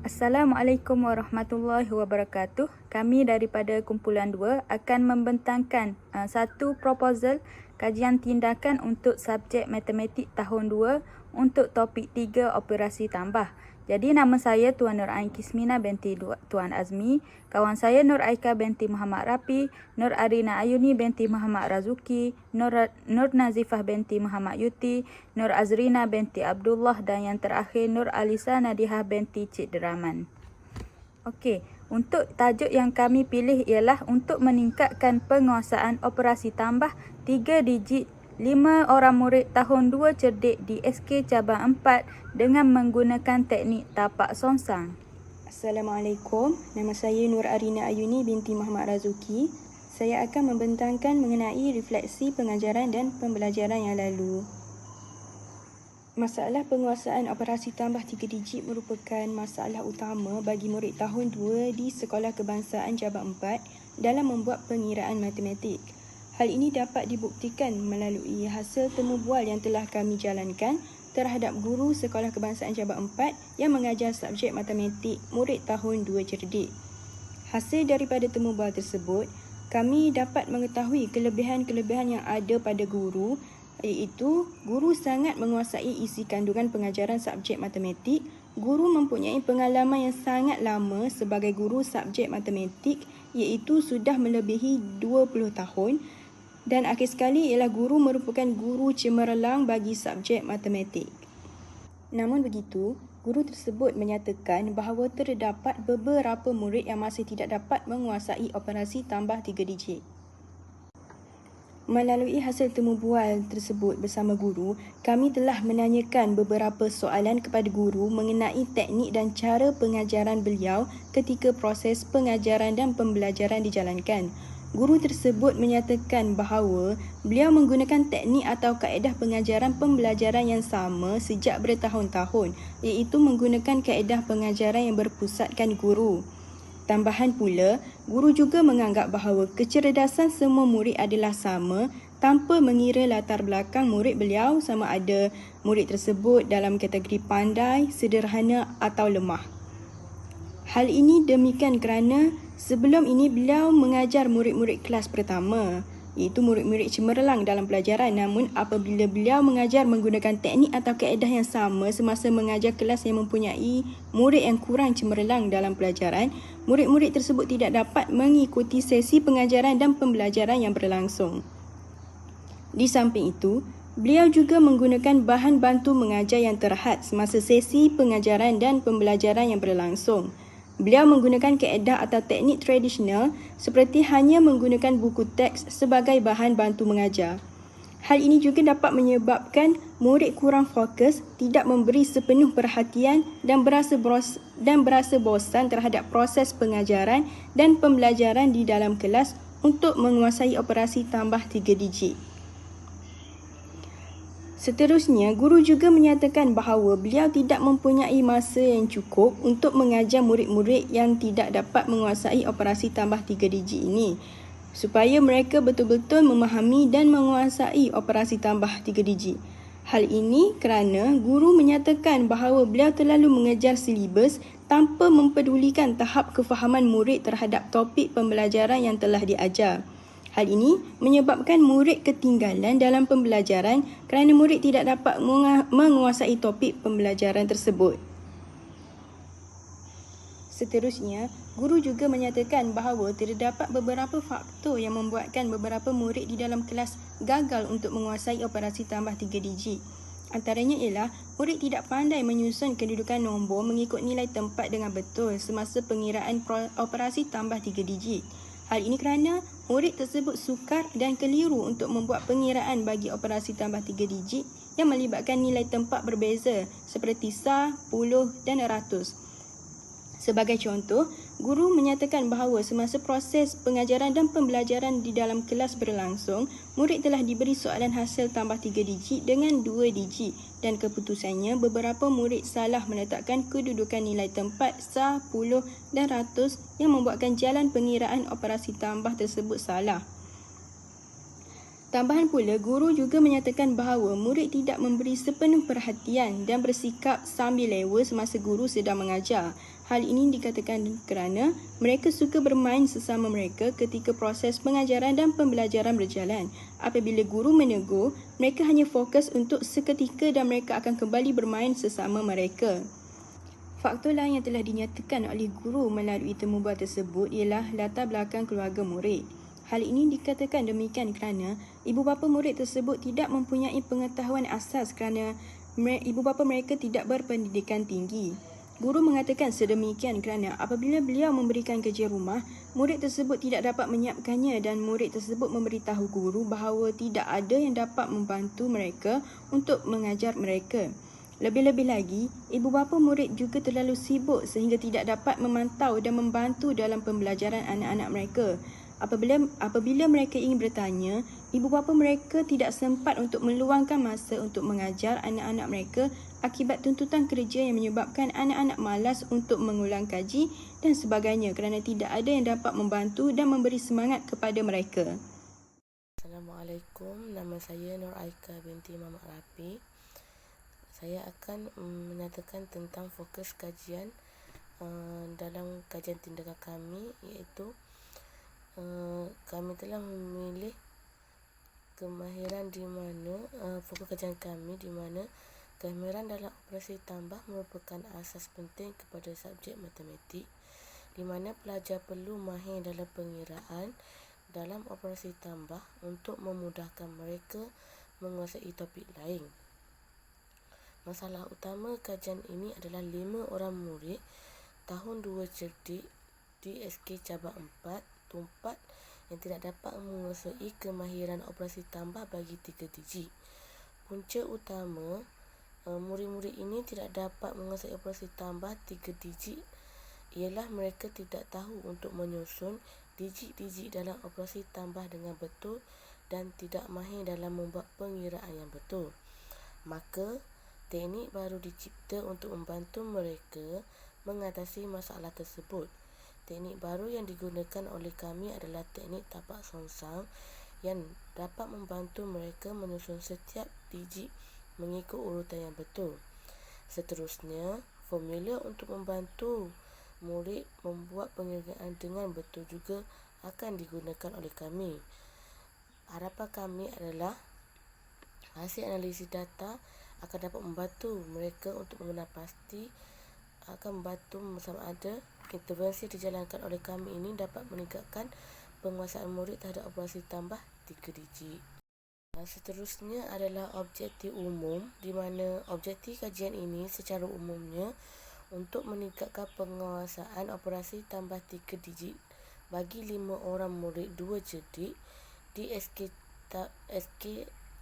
Assalamualaikum warahmatullahi wabarakatuh. Kami daripada kumpulan 2 akan membentangkan satu proposal kajian tindakan untuk subjek matematik tahun 2 untuk topik 3 operasi tambah. Jadi nama saya Tuan Nur Ain Kismina binti Tuan Azmi, kawan saya Nur Aika binti Muhammad Rapi, Nur Arina Ayuni binti Muhammad Razuki, Nur Nazifah binti Muhammad Yuti, Nur Azrina binti Abdullah dan yang terakhir Nur Alisa Nadihah binti Cik Deraman. Okey, untuk tajuk yang kami pilih ialah untuk meningkatkan penguasaan operasi tambah 3 digit 5 orang murid tahun 2 cerdik di SK Cabang 4 dengan menggunakan teknik tapak songsang. Assalamualaikum, nama saya Nur Arina Ayuni binti Muhammad Razuki. Saya akan membentangkan mengenai refleksi pengajaran dan pembelajaran yang lalu. Masalah penguasaan operasi tambah 3 digit merupakan masalah utama bagi murid tahun 2 di Sekolah Kebangsaan Cabang 4 dalam membuat pengiraan matematik. Hal ini dapat dibuktikan melalui hasil temu bual yang telah kami jalankan terhadap guru Sekolah Kebangsaan Cabang 4 yang mengajar subjek matematik murid tahun 2 cerdik. Hasil daripada temu bual tersebut, kami dapat mengetahui kelebihan-kelebihan yang ada pada guru, iaitu guru sangat menguasai isi kandungan pengajaran subjek matematik, guru mempunyai pengalaman yang sangat lama sebagai guru subjek matematik, iaitu sudah melebihi 20 tahun, dan akhir sekali ialah guru merupakan guru cemerlang bagi subjek matematik. Namun begitu, guru tersebut menyatakan bahawa terdapat beberapa murid yang masih tidak dapat menguasai operasi tambah 3 digit. Melalui hasil temu bual tersebut bersama guru, kami telah menanyakan beberapa soalan kepada guru mengenai teknik dan cara pengajaran beliau ketika proses pengajaran dan pembelajaran dijalankan. Guru tersebut menyatakan bahawa beliau menggunakan teknik atau kaedah pengajaran pembelajaran yang sama sejak bertahun-tahun, iaitu menggunakan kaedah pengajaran yang berpusatkan guru. Tambahan pula, guru juga menganggap bahawa kecerdasan semua murid adalah sama tanpa mengira latar belakang murid beliau sama ada murid tersebut dalam kategori pandai, sederhana atau lemah. Hal ini demikian kerana sebelum ini beliau mengajar murid-murid kelas pertama, iaitu murid-murid cemerlang dalam pelajaran. Namun apabila beliau mengajar menggunakan teknik atau kaedah yang sama semasa mengajar kelas yang mempunyai murid yang kurang cemerlang dalam pelajaran, murid-murid tersebut tidak dapat mengikuti sesi pengajaran dan pembelajaran yang berlangsung. Di samping itu, beliau juga menggunakan bahan bantu mengajar yang terhad semasa sesi pengajaran dan pembelajaran yang berlangsung. Beliau menggunakan kaedah atau teknik tradisional seperti hanya menggunakan buku teks sebagai bahan bantu mengajar. Hal ini juga dapat menyebabkan murid kurang fokus, tidak memberi sepenuh perhatian dan berasa bosan terhadap proses pengajaran dan pembelajaran di dalam kelas untuk menguasai operasi tambah 3 digit. Seterusnya, guru juga menyatakan bahawa beliau tidak mempunyai masa yang cukup untuk mengajar murid-murid yang tidak dapat menguasai operasi tambah 3 digit ini, supaya mereka betul-betul memahami dan menguasai operasi tambah 3 digit. Hal ini kerana guru menyatakan bahawa beliau terlalu mengejar silibus tanpa mempedulikan tahap kefahaman murid terhadap topik pembelajaran yang telah diajar. Hal ini menyebabkan murid ketinggalan dalam pembelajaran kerana murid tidak dapat menguasai topik pembelajaran tersebut. Seterusnya, guru juga menyatakan bahawa terdapat beberapa faktor yang membuatkan beberapa murid di dalam kelas gagal untuk menguasai operasi tambah 3 digit. Antaranya ialah murid tidak pandai menyusun kedudukan nombor mengikut nilai tempat dengan betul semasa pengiraan operasi tambah 3 digit. Hal ini kerana murid tersebut sukar dan keliru untuk membuat pengiraan bagi operasi tambah 3 digit yang melibatkan nilai tempat berbeza seperti sah, puluh dan ratus. Sebagai contoh, guru menyatakan bahawa semasa proses pengajaran dan pembelajaran di dalam kelas berlangsung, murid telah diberi soalan hasil tambah 3 digit dengan 2 digit dan keputusannya beberapa murid salah meletakkan kedudukan nilai tempat sah, puluh dan ratus yang membuatkan jalan pengiraan operasi tambah tersebut salah. Tambahan pula, guru juga menyatakan bahawa murid tidak memberi sepenuh perhatian dan bersikap sambil lewa semasa guru sedang mengajar. Hal ini dikatakan kerana mereka suka bermain sesama mereka ketika proses pengajaran dan pembelajaran berjalan. Apabila guru menegur, mereka hanya fokus untuk seketika dan mereka akan kembali bermain sesama mereka. Faktor lain yang telah dinyatakan oleh guru melalui temu bual tersebut ialah latar belakang keluarga murid. Hal ini dikatakan demikian kerana ibu bapa murid tersebut tidak mempunyai pengetahuan asas kerana ibu bapa mereka tidak berpendidikan tinggi. Guru mengatakan sedemikian kerana apabila beliau memberikan kerja rumah, murid tersebut tidak dapat menyiapkannya dan murid tersebut memberitahu guru bahawa tidak ada yang dapat membantu mereka untuk mengajar mereka. Lebih-lebih lagi, ibu bapa murid juga terlalu sibuk sehingga tidak dapat memantau dan membantu dalam pembelajaran anak-anak mereka. Apabila mereka ingin bertanya, ibu bapa mereka tidak sempat untuk meluangkan masa untuk mengajar anak-anak mereka akibat tuntutan kerja yang menyebabkan anak-anak malas untuk mengulang kaji dan sebagainya kerana tidak ada yang dapat membantu dan memberi semangat kepada mereka. Assalamualaikum, nama saya Nur Aika binti Muhammad Rafi. Saya akan menyatakan tentang fokus kajian dalam kajian tindakan kami, iaitu kami telah memilih kemahiran di mana fokus kajian kami di mana kemahiran dalam operasi tambah merupakan asas penting kepada subjek matematik, di mana pelajar perlu mahir dalam pengiraan dalam operasi tambah untuk memudahkan mereka menguasai topik lain. Masalah utama kajian ini adalah 5 orang murid tahun 2 cerdik di SK cabang 4 Tumpat yang tidak dapat menguasai kemahiran operasi tambah bagi 3 digit. Punca utama murid-murid ini tidak dapat menguasai operasi tambah 3 digit ialah mereka tidak tahu untuk menyusun digit-digit dalam operasi tambah dengan betul dan tidak mahir dalam membuat pengiraan yang betul. Maka, teknik baru dicipta untuk membantu mereka mengatasi masalah tersebut. Teknik baru yang digunakan oleh kami adalah teknik tapak songsang yang dapat membantu mereka menyusun setiap digit mengikut urutan yang betul. Seterusnya, formula untuk membantu murid membuat pengiraan dengan betul juga akan digunakan oleh kami. Harapan kami adalah hasil analisis data akan dapat membantu mereka untuk mengenal pasti akan membantu sama ada intervensi dijalankan oleh kami ini dapat meningkatkan penguasaan murid terhadap operasi tambah 3 digit. Seterusnya adalah objektif umum, di mana objektif kajian ini secara umumnya untuk meningkatkan penguasaan operasi tambah 3 digit bagi 5 orang murid 2 cerdik di SK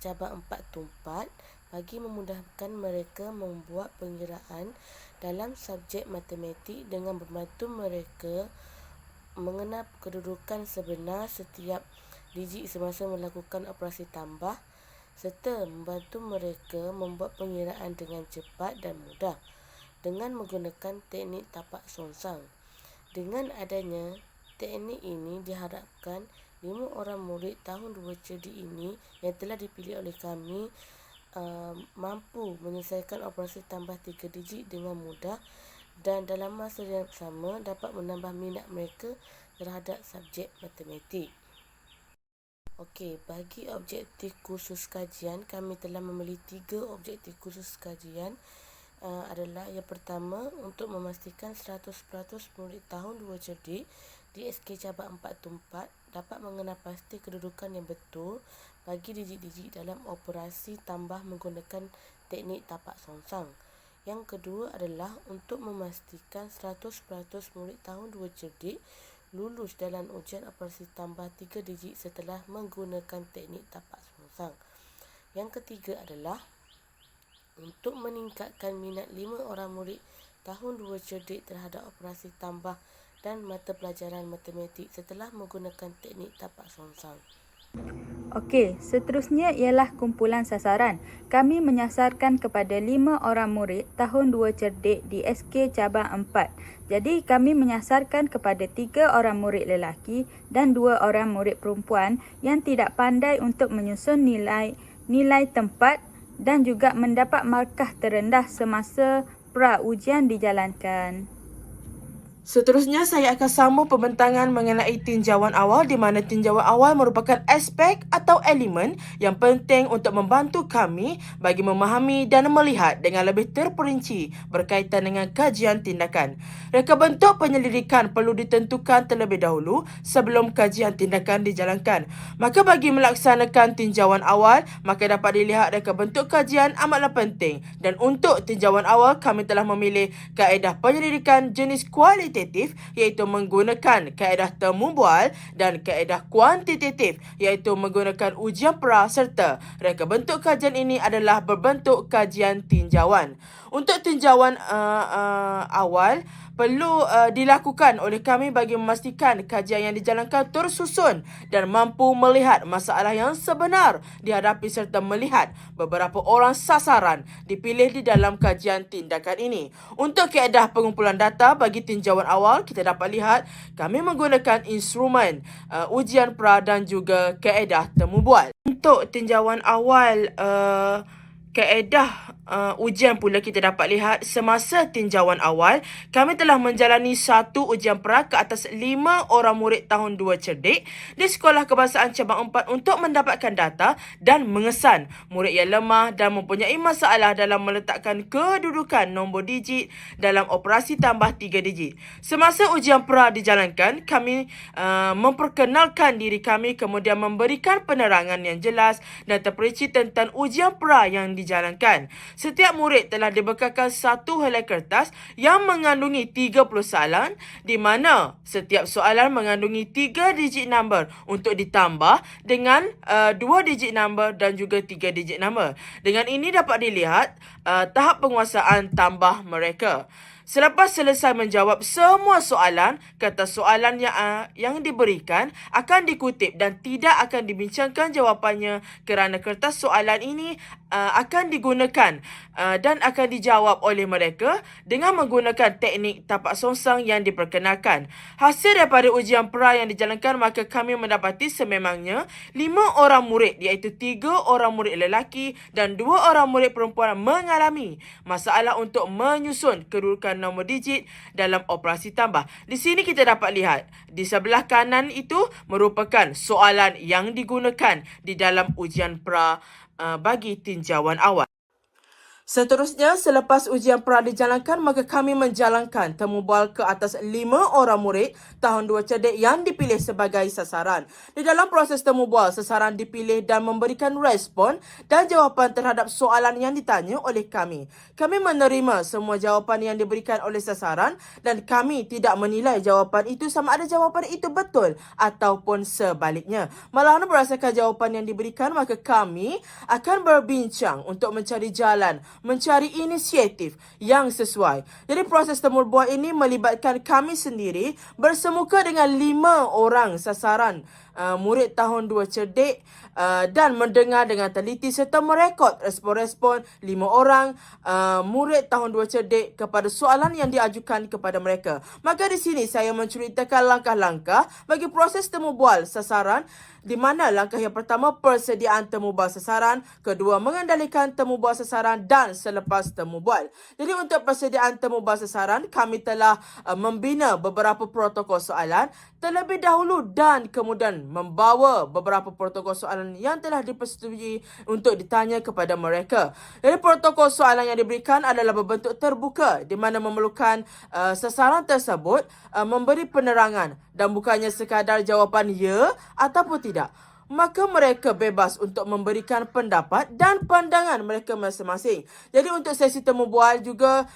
cabang 4 Tumpat bagi memudahkan mereka membuat pengiraan dalam subjek matematik dengan membantu mereka mengenal kedudukan sebenar setiap digit semasa melakukan operasi tambah serta membantu mereka membuat pengiraan dengan cepat dan mudah dengan menggunakan teknik tapak songsang. Dengan adanya teknik ini diharapkan 5 orang murid tahun 2 cerdik ini yang telah dipilih oleh kami mampu menyelesaikan operasi tambah 3 digit dengan mudah dan dalam masa yang sama dapat menambah minat mereka terhadap subjek matematik. Okey, bagi objektif khusus kajian, kami telah memilih 3 objektif khusus kajian adalah yang pertama untuk memastikan 100% murid tahun 2 cerdik di SK cabang 4 Tumpat dapat mengenal pasti kedudukan yang betul bagi digit-digit dalam operasi tambah menggunakan teknik tapak songsang. Yang kedua adalah untuk memastikan 100% murid tahun 2 cerdik lulus dalam ujian operasi tambah 3 digit setelah menggunakan teknik tapak songsang. Yang ketiga adalah untuk meningkatkan minat 5 orang murid tahun 2 cerdik terhadap operasi tambah dan mata pelajaran matematik setelah menggunakan teknik tapak songsang. Okey, seterusnya ialah kumpulan sasaran. Kami menyasarkan kepada 5 orang murid tahun 2 cerdik di SK Cabang 4. Jadi kami menyasarkan kepada 3 orang murid lelaki dan 2 orang murid perempuan yang tidak pandai untuk menyusun nilai tempat dan juga mendapat markah terendah semasa pra-ujian dijalankan. Seterusnya, saya akan sambung pembentangan mengenai tinjauan awal di mana tinjauan awal merupakan aspek atau elemen yang penting untuk membantu kami bagi memahami dan melihat dengan lebih terperinci berkaitan dengan kajian tindakan. Reka bentuk penyelidikan perlu ditentukan terlebih dahulu sebelum kajian tindakan dijalankan. Maka bagi melaksanakan tinjauan awal, maka dapat dilihat reka bentuk kajian amatlah penting. Dan untuk tinjauan awal, kami telah memilih kaedah penyelidikan jenis kualitatif iaitu menggunakan kaedah temu bual dan kaedah kuantitatif iaitu menggunakan ujian pra serta reka bentuk kajian ini adalah berbentuk kajian tinjauan. Untuk tinjauan awal perlu dilakukan oleh kami bagi memastikan kajian yang dijalankan tersusun dan mampu melihat masalah yang sebenar dihadapi serta melihat beberapa orang sasaran dipilih di dalam kajian tindakan ini. Untuk kaedah pengumpulan data bagi tinjauan awal, kita dapat lihat kami menggunakan instrumen ujian pra dan juga kaedah temu bual. Untuk tinjauan awal kaedah ujian pula kita dapat lihat semasa tinjauan awal, kami telah menjalani satu ujian pra ke atas 5 orang murid tahun 2 cerdik di Sekolah Kebangsaan Cabang 4 untuk mendapatkan data dan mengesan murid yang lemah dan mempunyai masalah dalam meletakkan kedudukan nombor digit dalam operasi tambah 3 digit. Semasa ujian pra dijalankan, kami memperkenalkan diri kami kemudian memberikan penerangan yang jelas dan terperinci tentang ujian pra yang dijalankan. Setiap murid telah dibekalkan satu helai kertas yang mengandungi 30 soalan di mana setiap soalan mengandungi 3 digit number untuk ditambah dengan 2 digit number dan juga 3 digit number. Dengan ini dapat dilihat tahap penguasaan tambah mereka. Selepas selesai menjawab semua soalan, kertas soalan yang diberikan akan dikutip dan tidak akan dibincangkan jawapannya kerana kertas soalan ini akan digunakan dan akan dijawab oleh mereka dengan menggunakan teknik tapak songsang yang diperkenalkan. Hasil daripada ujian pra yang dijalankan, maka kami mendapati sememangnya 5 orang murid iaitu 3 orang murid lelaki dan 2 orang murid perempuan mengalami masalah untuk menyusun kedudukan nombor digit dalam operasi tambah. Di sini kita dapat lihat di sebelah kanan itu merupakan soalan yang digunakan di dalam ujian pra bagi tinjauan awal. Seterusnya, selepas ujian pra dijalankan, maka kami menjalankan temu bual ke atas 5 orang murid tahun 2 cerdik yang dipilih sebagai sasaran. Di dalam proses temu bual, sasaran dipilih dan memberikan respon dan jawapan terhadap soalan yang ditanya oleh kami. Kami menerima semua jawapan yang diberikan oleh sasaran dan kami tidak menilai jawapan itu sama ada jawapan itu betul ataupun sebaliknya. Malahan berdasarkan jawapan yang diberikan, maka kami akan berbincang untuk mencari jalan, mencari inisiatif yang sesuai. Jadi proses temu bual ini melibatkan kami sendiri bersemuka dengan 5 orang sasaran murid tahun 2 cerdik dan mendengar dengan teliti serta merekod respon-respon 5 orang murid tahun 2 cerdik kepada soalan yang diajukan kepada mereka. Maka di sini saya menceritakan langkah-langkah bagi proses temu bual sasaran, di mana langkah yang pertama persediaan temu bual sasaran, kedua mengendalikan temu bual sasaran dan selepas temu bual. Jadi untuk persediaan temu bual sasaran, kami telah membina beberapa protokol soalan terlebih dahulu dan kemudian membawa beberapa protokol soalan yang telah dipersetujui untuk ditanya kepada mereka. Jadi protokol soalan yang diberikan adalah berbentuk terbuka di mana memerlukan sasaran tersebut memberi penerangan dan bukannya sekadar jawapan ya ataupun tidak. Maka mereka bebas untuk memberikan pendapat dan pandangan mereka masing-masing. Jadi untuk sesi temu bual juga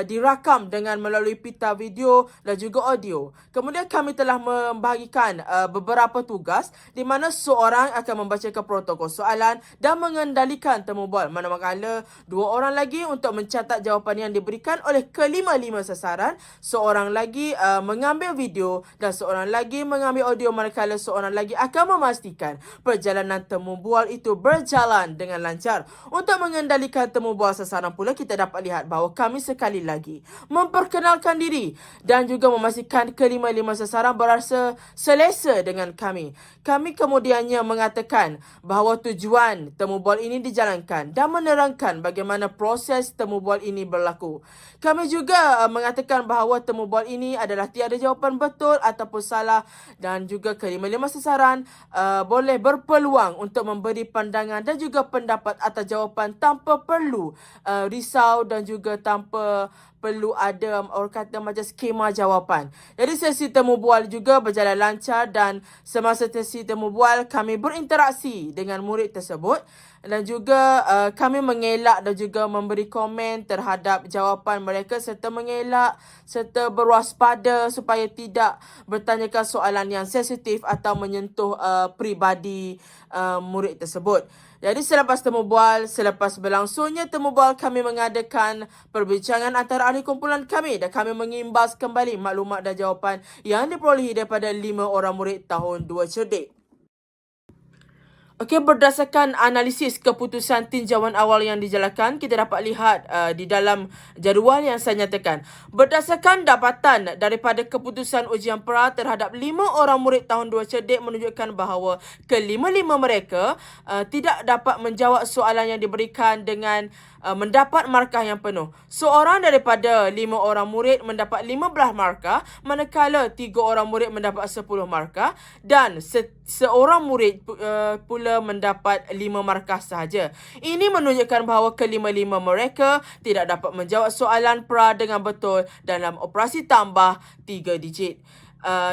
dirakam dengan melalui pita video dan juga audio. Kemudian kami telah membahagikan beberapa tugas di mana seorang akan membacakan protokol soalan dan mengendalikan temu bual. Manakala 2 orang lagi untuk mencatat jawapan yang diberikan oleh kelima-lima sasaran. Seorang lagi mengambil video dan seorang lagi mengambil audio, manakala seorang lagi akan memastikan perjalanan temu bual itu berjalan dengan lancar. Untuk mengendalikan temu bual sasaran pula, kita dapat lihat bahawa kami sekali lagi memperkenalkan diri dan juga memastikan kelima-lima sasaran berasa selesa dengan kami. Kami kemudiannya mengatakan bahawa tujuan temu bual ini dijalankan dan menerangkan bagaimana proses temu bual ini berlaku. Kami juga mengatakan bahawa temu bual ini adalah tiada jawapan betul ataupun salah dan juga kelima-lima sasaran boleh berpeluang untuk memberi pandangan dan juga pendapat atas jawapan tanpa perlu risau dan juga tanpa perlu ada orang kata macam skema jawapan. Jadi sesi temu bual juga berjalan lancar dan semasa sesi temu bual kami berinteraksi dengan murid tersebut dan juga kami mengelak dan juga memberi komen terhadap jawapan mereka serta mengelak serta berwaspada supaya tidak bertanyakan soalan yang sensitif atau menyentuh peribadi murid tersebut. Jadi selepas temu bual, selepas berlangsungnya temu bual, kami mengadakan perbincangan antara ahli kumpulan kami dan kami mengimbas kembali maklumat dan jawapan yang diperolehi daripada 5 orang murid tahun 2 cerdik. Okey, berdasarkan analisis keputusan tinjauan awal yang dijalankan, kita dapat lihat di dalam jadual yang saya nyatakan. Berdasarkan dapatan daripada keputusan ujian pra terhadap 5 orang murid tahun 2 cerdik menunjukkan bahawa kelima-lima mereka tidak dapat menjawab soalan yang diberikan dengan mendapat markah yang penuh. Seorang daripada 5 orang murid mendapat 15 markah, manakala 3 orang murid mendapat 10 markah dan seorang murid pula mendapat 5 markah sahaja. Ini menunjukkan bahawa kelima-lima mereka tidak dapat menjawab soalan pra dengan betul dalam operasi tambah 3 digit.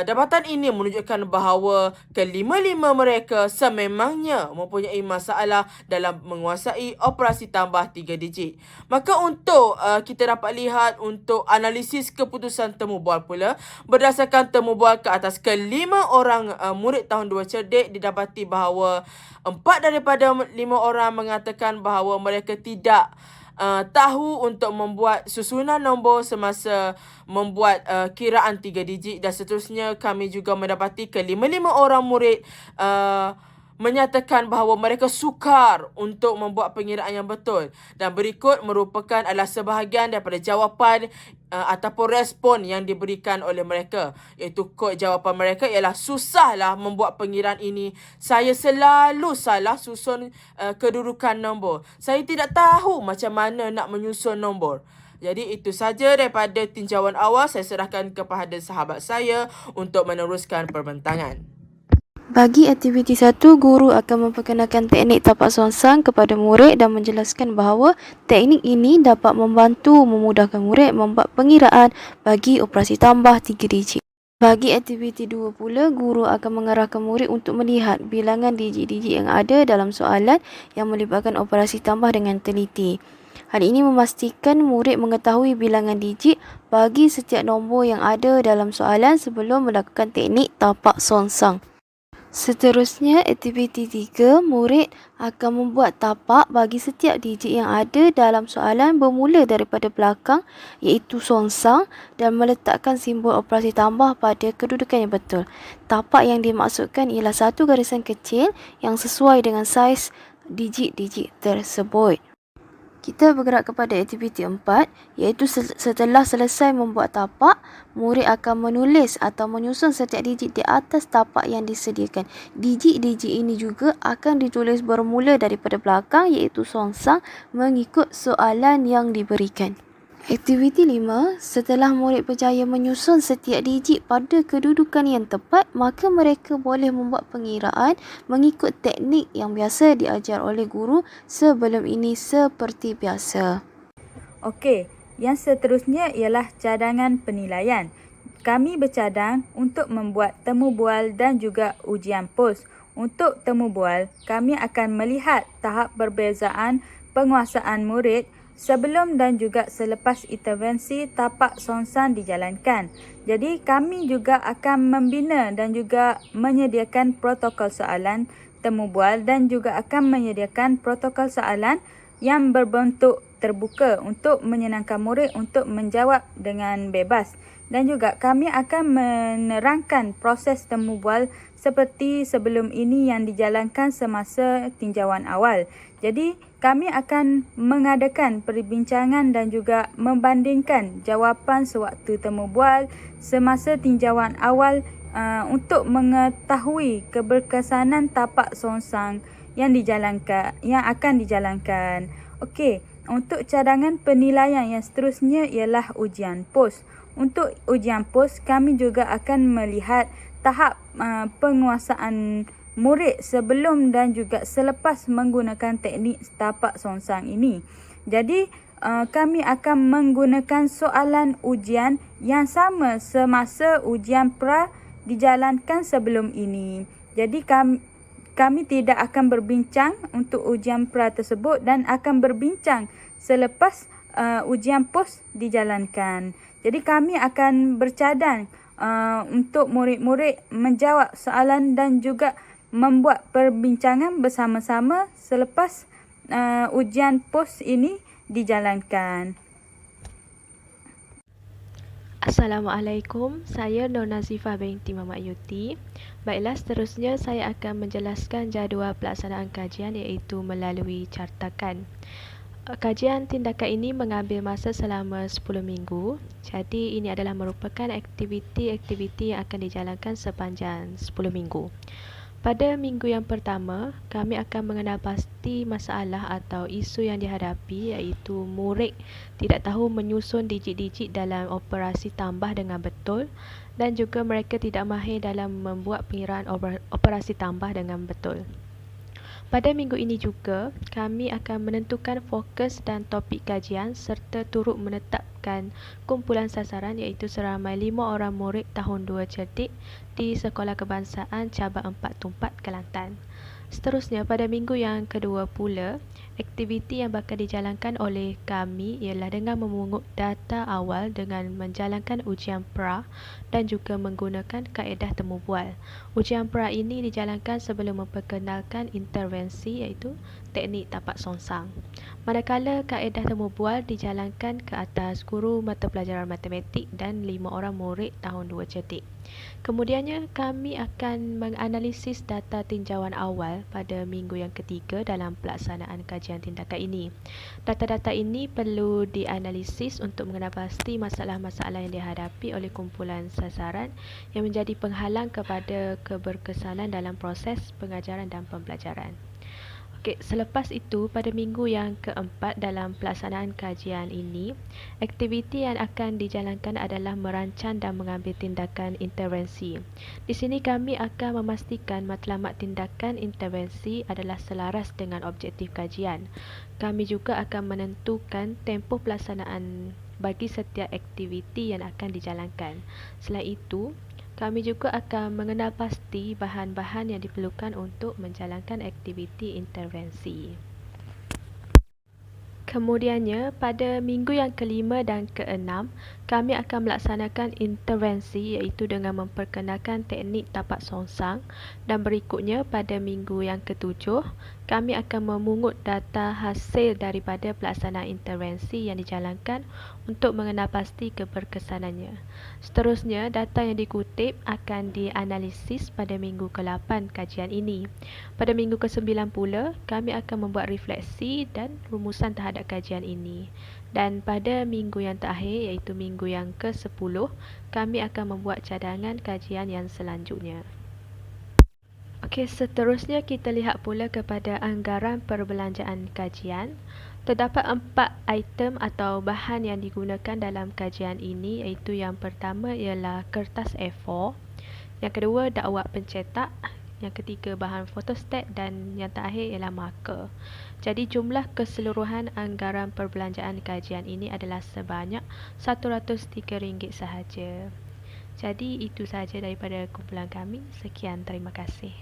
Dapatan ini menunjukkan bahawa kelima-lima mereka sememangnya mempunyai masalah dalam menguasai operasi tambah 3 digit. Maka untuk kita dapat lihat untuk analisis keputusan temu bual pula, berdasarkan temu bual ke atas kelima orang murid tahun 2 cerdik, didapati bahawa 4 daripada 5 orang mengatakan bahawa mereka tidak tahu untuk membuat susunan nombor semasa membuat kiraan 3 digit dan seterusnya. Kami juga mendapati kelima-lima orang murid menyatakan bahawa mereka sukar untuk membuat pengiraan yang betul dan berikut merupakan adalah sebahagian daripada jawapan ataupun respon yang diberikan oleh mereka, iaitu kod jawapan mereka ialah susahlah membuat pengiraan ini, saya selalu salah susun kedudukan nombor, saya tidak tahu macam mana nak menyusun nombor. Jadi itu saja daripada tinjauan awal. Saya serahkan kepada sahabat saya untuk meneruskan perbincangan. Bagi aktiviti 1, guru akan memperkenalkan teknik tapak songsang kepada murid dan menjelaskan bahawa teknik ini dapat membantu memudahkan murid membuat pengiraan bagi operasi tambah 3 digit. Bagi aktiviti 2 pula, guru akan mengarahkan murid untuk melihat bilangan digit-digit yang ada dalam soalan yang melibatkan operasi tambah dengan teliti. Hal ini memastikan murid mengetahui bilangan digit bagi setiap nombor yang ada dalam soalan sebelum melakukan teknik tapak songsang. Seterusnya, aktiviti 3, murid akan membuat tapak bagi setiap digit yang ada dalam soalan bermula daripada belakang iaitu songsang dan meletakkan simbol operasi tambah pada kedudukan yang betul. Tapak yang dimaksudkan ialah satu garisan kecil yang sesuai dengan saiz digit-digit tersebut. Kita bergerak kepada aktiviti 4 iaitu setelah selesai membuat tapak, murid akan menulis atau menyusun setiap digit di atas tapak yang disediakan. Digit-digit ini juga akan ditulis bermula daripada belakang iaitu songsang mengikut soalan yang diberikan. Aktiviti 5, setelah murid berjaya menyusun setiap digit pada kedudukan yang tepat, maka mereka boleh membuat pengiraan mengikut teknik yang biasa diajar oleh guru sebelum ini seperti biasa. Okey, yang seterusnya ialah cadangan penilaian. Kami bercadang untuk membuat temu bual dan juga ujian pos. Untuk temu bual, kami akan melihat tahap perbezaan penguasaan murid sebelum dan juga selepas intervensi tapak songsang dijalankan. Jadi kami juga akan membina dan juga menyediakan protokol soalan temu bual dan juga akan menyediakan protokol soalan yang berbentuk terbuka untuk menyenangkan murid untuk menjawab dengan bebas. Dan juga kami akan menerangkan proses temu bual seperti sebelum ini yang dijalankan semasa tinjauan awal. Jadi kami akan mengadakan perbincangan dan juga membandingkan jawapan sewaktu temu bual semasa tinjauan awal untuk mengetahui keberkesanan tapak songsang yang akan dijalankan. Okey, untuk cadangan penilaian yang seterusnya ialah ujian pos. Untuk ujian pos, kami juga akan melihat tahap penguasaan murid sebelum dan juga selepas menggunakan teknik tapak songsang ini. Jadi, kami akan menggunakan soalan ujian yang sama semasa ujian pra dijalankan sebelum ini. Jadi, kami tidak akan berbincang untuk ujian pra tersebut dan akan berbincang selepas ujian pos dijalankan. Jadi kami akan bercadang untuk murid-murid menjawab soalan dan juga membuat perbincangan bersama-sama selepas ujian pos ini dijalankan. Assalamualaikum, saya Nur Nazifah binti Muhammad Yuti. Baiklah, seterusnya saya akan menjelaskan jadual pelaksanaan kajian iaitu melalui cartakan. Kajian tindakan ini mengambil masa selama 10 minggu. Jadi ini adalah merupakan aktiviti-aktiviti yang akan dijalankan sepanjang 10 minggu. Pada minggu yang pertama, kami akan mengenal pasti masalah atau isu yang dihadapi iaitu murid tidak tahu menyusun digit-digit dalam operasi tambah dengan betul dan juga mereka tidak mahir dalam membuat pengiraan operasi tambah dengan betul. Pada minggu ini juga, kami akan menentukan fokus dan topik kajian serta turut menetapkan kumpulan sasaran iaitu seramai 5 orang murid tahun 2 cerdik di Sekolah Kebangsaan Cabang 4 Tumpat, Kelantan. Seterusnya, pada minggu yang kedua pula, aktiviti yang bakal dijalankan oleh kami ialah dengan memungut data awal dengan menjalankan ujian pra dan juga menggunakan kaedah temu bual. Ujian pra ini dijalankan sebelum memperkenalkan intervensi iaitu teknik tapak songsang. Manakala kaedah temu bual dijalankan ke atas guru mata pelajaran matematik dan 5 orang murid tahun 2 cerdik. Kemudiannya, kami akan menganalisis data tinjauan awal pada minggu yang ketiga dalam pelaksanaan kajian tindakan ini. Data-data ini perlu dianalisis untuk mengenal pasti masalah-masalah yang dihadapi oleh kumpulan sasaran yang menjadi penghalang kepada keberkesanan dalam proses pengajaran dan pembelajaran. Okey, selepas itu, pada minggu yang keempat dalam pelaksanaan kajian ini, aktiviti yang akan dijalankan adalah merancang dan mengambil tindakan intervensi. Di sini kami akan memastikan matlamat tindakan intervensi adalah selaras dengan objektif kajian. Kami juga akan menentukan tempoh pelaksanaan bagi setiap aktiviti yang akan dijalankan. Selain itu, kami juga akan mengenal pasti bahan-bahan yang diperlukan untuk menjalankan aktiviti intervensi. Kemudiannya, pada minggu yang kelima dan keenam, kami akan melaksanakan intervensi iaitu dengan memperkenalkan teknik tapak songsang dan berikutnya pada minggu yang ketujuh, kami akan memungut data hasil daripada pelaksanaan intervensi yang dijalankan untuk mengenal pasti keberkesanannya. Seterusnya, data yang dikutip akan dianalisis pada minggu ke-8 kajian ini. Pada minggu ke-9 pula, kami akan membuat refleksi dan rumusan terhadap kajian ini. Dan pada minggu yang terakhir, iaitu minggu yang ke-10, kami akan membuat cadangan kajian yang selanjutnya. Okey, seterusnya kita lihat pula kepada anggaran perbelanjaan kajian. Terdapat 4 item atau bahan yang digunakan dalam kajian ini iaitu yang pertama ialah kertas A4, yang kedua dakwat pencetak, yang ketiga bahan fotostat dan yang terakhir ialah marker. Jadi jumlah keseluruhan anggaran perbelanjaan kajian ini adalah sebanyak RM103 sahaja. Jadi itu sahaja daripada kumpulan kami. Sekian, terima kasih.